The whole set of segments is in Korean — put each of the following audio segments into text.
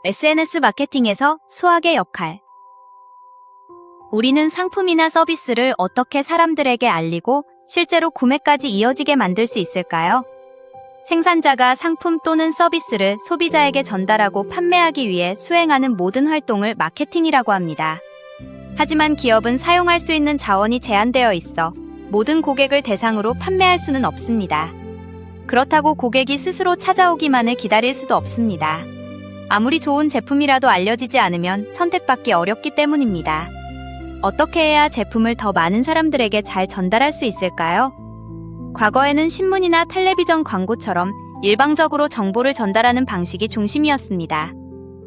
SNS 마케팅에서 수학의 역할. 우리는 상품이나 서비스를 어떻게 사람들에게 알리고 실제로 구매까지 이어지게 만들 수 있을까요? 생산자가 상품 또는 서비스를 소비자에게 전달하고 판매하기 위해 수행하는 모든 활동을 마케팅이라고 합니다. 하지만 기업은 사용할 수 있는 자원이 제한되어 있어 모든 고객을 대상으로 판매할 수는 없습니다. 그렇다고 고객이 스스로 찾아오기만을 기다릴 수도 없습니다. 아무리 좋은 제품이라도 알려지지 않으면 선택받기 어렵기 때문입니다. 어떻게 해야 제품을 더 많은 사람들에게 잘 전달할 수 있을까요? 과거에는 신문이나 텔레비전 광고처럼 일방적으로 정보를 전달하는 방식이 중심이었습니다.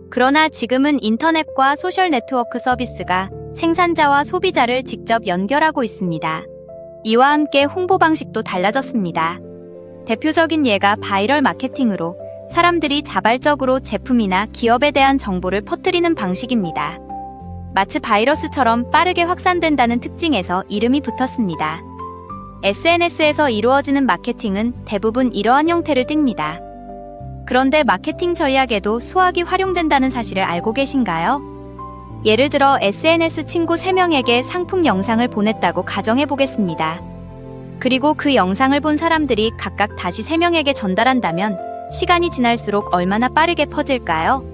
그러나 지금은 인터넷과 소셜 네트워크 서비스가 생산자와 소비자를 직접 연결하고 있습니다. 이와 함께 홍보 방식도 달라졌습니다. 대표적인 예가 바이럴 마케팅으로 사람들이 자발적으로 제품이나 기업에 대한 정보를 퍼뜨리는 방식입니다. 마치 바이러스처럼 빠르게 확산된다는 특징에서 이름이 붙었습니다. SNS에서 이루어지는 마케팅은 대부분 이러한 형태를 띱니다. 그런데 마케팅 전략에도 수학이 활용된다는 사실을 알고 계신가요? 예를 들어 SNS 친구 3명에게 상품 영상을 보냈다고 가정해 보겠습니다. 그리고 그 영상을 본 사람들이 각각 다시 3명에게 전달한다면 시간이 지날수록 얼마나 빠르게 퍼질까요?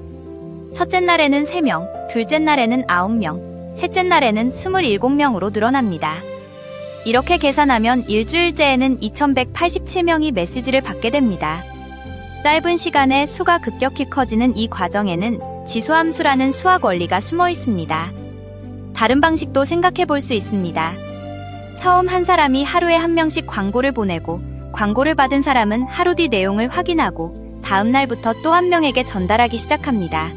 첫째 날에는 3명, 둘째 날에는 9명, 셋째 날에는 27명으로 늘어납니다. 이렇게 계산하면 일주일째에는 2187명이 메시지를 받게 됩니다. 짧은 시간에 수가 급격히 커지는 이 과정에는 지수함수라는 수학 원리가 숨어 있습니다. 다른 방식도 생각해 볼 수 있습니다. 처음 한 사람이 하루에 1명씩 광고를 보내고 광고를 받은 사람은 하루 뒤 내용을 확인하고 다음 날부터 또 1명에게 전달하기 시작합니다.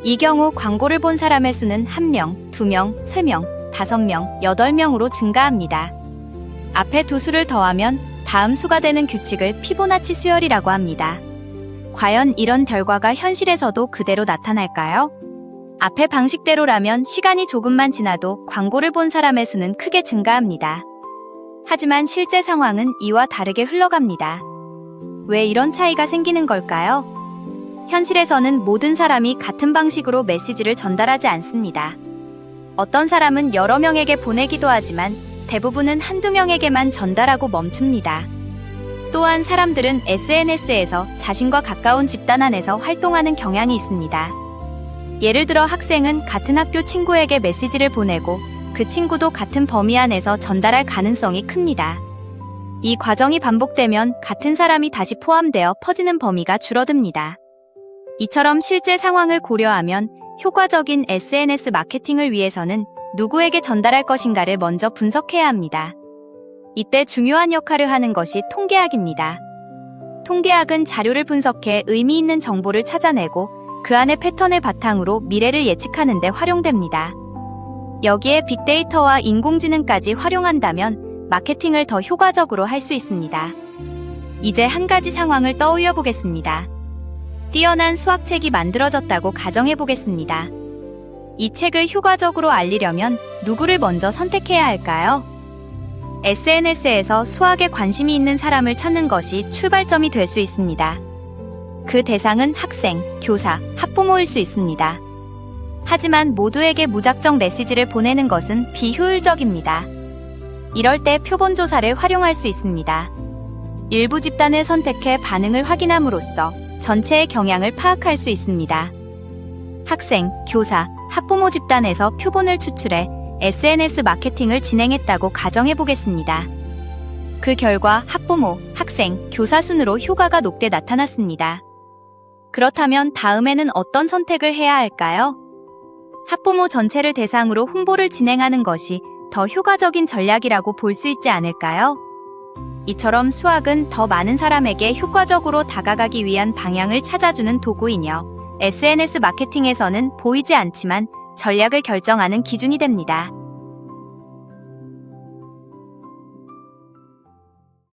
이 경우 광고를 본 사람의 수는 1명, 2명, 3명, 5명, 8명으로 증가합니다. 앞에 두 수를 더하면 다음 수가 되는 규칙을 피보나치 수열이라고 합니다. 과연 이런 결과가 현실에서도 그대로 나타날까요? 앞의 방식대로라면 시간이 조금만 지나도 광고를 본 사람의 수는 크게 증가합니다. 하지만 실제 상황은 이와 다르게 흘러갑니다. 왜 이런 차이가 생기는 걸까요? 현실에서는 모든 사람이 같은 방식으로 메시지를 전달하지 않습니다. 어떤 사람은 여러 명에게 보내기도 하지만 대부분은 한두 명에게만 전달하고 멈춥니다. 또한 사람들은 SNS에서 자신과 가까운 집단 안에서 활동하는 경향이 있습니다. 예를 들어 학생은 같은 학교 친구에게 메시지를 보내고 그 친구도 같은 범위 안에서 전달할 가능성이 큽니다. 이 과정이 반복되면 같은 사람이 다시 포함되어 퍼지는 범위가 줄어듭니다. 이처럼 실제 상황을 고려하면 효과적인 SNS 마케팅을 위해서는 누구에게 전달할 것인가를 먼저 분석해야 합니다. 이때 중요한 역할을 하는 것이 통계학입니다. 통계학은 자료를 분석해 의미 있는 정보를 찾아내고 그 안의 패턴을 바탕으로 미래를 예측하는 데 활용됩니다. 여기에 빅데이터와 인공지능까지 활용한다면 마케팅을 더 효과적으로 할 수 있습니다. 이제 한 가지 상황을 떠올려 보겠습니다. 뛰어난 수학책이 만들어졌다고 가정해 보겠습니다. 이 책을 효과적으로 알리려면 누구를 먼저 선택해야 할까요? SNS에서 수학에 관심이 있는 사람을 찾는 것이 출발점이 될 수 있습니다. 그 대상은 학생, 교사, 학부모일 수 있습니다. 하지만 모두에게 무작정 메시지를 보내는 것은 비효율적입니다. 이럴 때 표본조사를 활용할 수 있습니다. 일부 집단을 선택해 반응을 확인함으로써 전체의 경향을 파악할 수 있습니다. 학생, 교사, 학부모 집단에서 표본을 추출해 SNS 마케팅을 진행했다고 가정해 보겠습니다. 그 결과 학부모, 학생, 교사 순으로 효과가 높게 나타났습니다. 그렇다면 다음에는 어떤 선택을 해야 할까요? 학부모 전체를 대상으로 홍보를 진행하는 것이 더 효과적인 전략이라고 볼 수 있지 않을까요? 이처럼 수학은 더 많은 사람에게 효과적으로 다가가기 위한 방향을 찾아주는 도구이며 SNS 마케팅에서는 보이지 않지만 전략을 결정하는 기준이 됩니다.